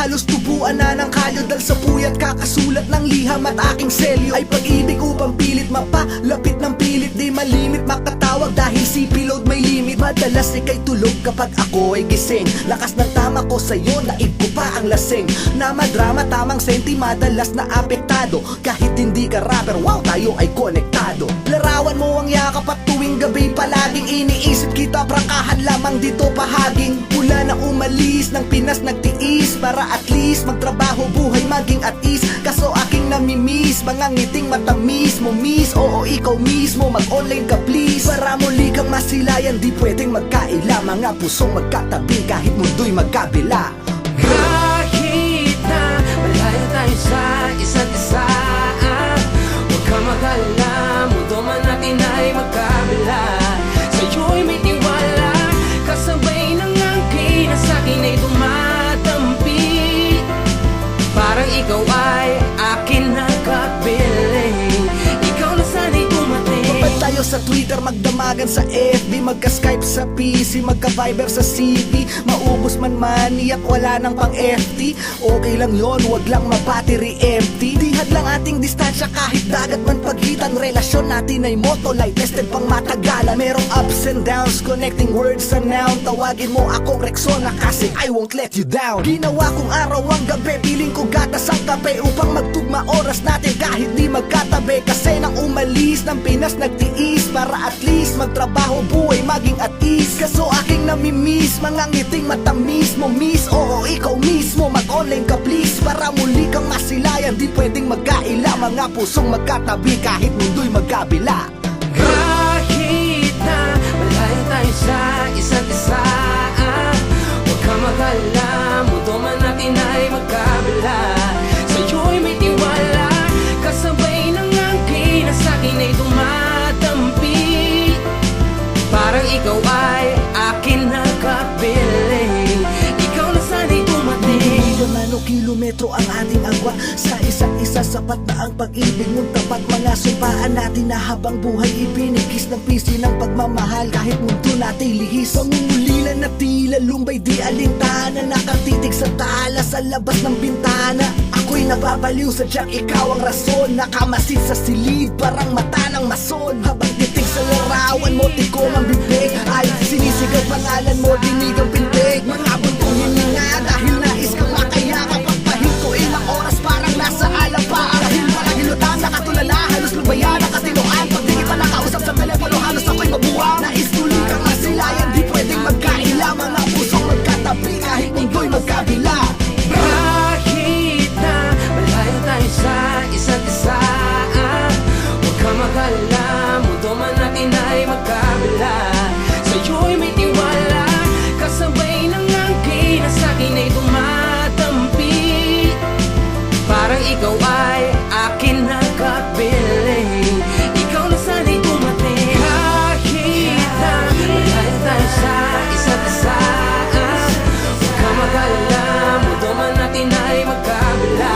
halos tubuan na ng kalyo. Dal sa puyat kakasulat ng liham at aking selyo ay pag-ibig upang pilit mapalapit ng pilit. Di malimit makatawag dahil CP load may limit. Madalas ika'y tulog kapag ako ay gising. Lakas ng tama ko sa'yo, naib ko pa ang lasing. Na madrama, tamang senti, madalas na apektado. Kahit hindi ka rapper, wow, tayo ay konektado. Larawan mo ang yakap at tuwing gabi palaging iniisip kita. Prangkahan lamang dito pahaging pula na umalis ng Pinas nagtiis para at least magtrabaho buhay maging at ease. Kaso aking namimiss mga ngiting matamis mo miss. Oo ikaw mismo mag-online ka please. Para muli kang masilayan di pwedeng magkaila. Mga pusong magkatabi kahit mundo'y magkabila. Kahit na malayo tayo sa isa't isa, huwag ka mag-alala, mundo man natin ay magkabila. Sa'yo'y may tiwala, kasabay ng angkin na sa'kin ay tumatampi. Parang ikaw ay akin nakapiling, ikaw na sana'y dumating. Mabad tayo sa Twitter, magdamagan sa FB, magka-Skype sa PC, magka-Viber sa CP. Maubos man money at wala nang pang FT, okay lang yon, wag lang ma-battery empty. Dihad lang ating distansya kahit dagat man pagitan. Relasyon natin ay motto, light tested pang matagalan. Merong ups and downs, connecting words sa noun. Tawagin mo akong Rexona kasi I won't let you down. Ginawa kong araw ang gabi, piling ko gatas ang kape upang magtugma oras natin kahit di magkatabi. Kasi nang umalis ng Pinas nagtiis para at least magtrabaho buhay maging at ease. Kaso aking namimiss mga ngiting matamis mo miss. Oo ikaw mismo mag-online ka please. Para muli kang masilayan di pwedeng magkaila. Mga pusong magkatabi kahit mundo'y magkabila. Kahit na malayo tayo sa isa't isa, huwag ka mag-alala, mundo man natin ay magkabila. Sa'yo'y may tiwala, kasabay ng angkin na sa'kin ay tumatampi. Parang ikaw ay akin nakapiling, ikaw na sana'y dumating. Ano kilometro ang ating agwa, sa isa't isa sapat na ang pag-ibig mong tapat. Mga sumpaan natin na habang buhay ipinigis ng pisi ng pagmamahal kahit mundo natin lihis. Pangungulilan na tila lumbay di alintana, nakatitig sa tala sa labas ng bintana. Ako'y nababaliw sa tiyak ikaw ang rason, nakamasid sa silid parang mata ng mason. Habang titig sa larawan mo tikom ang bibig, ay sinisigaw pangalan mo dinig ang pintig. Mga buntong hininga dahil nais kang makayakap. Pagpahil ko ilang oras parang nasa alam pa. Dahil parang hilutang nakatulala, halos lubayan ang katinoan. Pag di kita nakausap sa telepono halos ako'y mabuwang. Nais tuloy kang masilayan, di pwedeng magkaila. Mga pusong magkatabi kahit mundo'y magkabila. Kahit na malayo tayo sa isa't isa, huwag ka mag-alala, mundo man natin ay magkabila. Sa'yo'y may tiwala, kasabay ng angkin na sa'kin ay tumatampi. Parang ikaw ay akin nakapiling, ikaw na sana'y dumating. Kahit na malayo tayo sa isa't isa, huwag ka mag-alala, mundo man natin ay magkabila.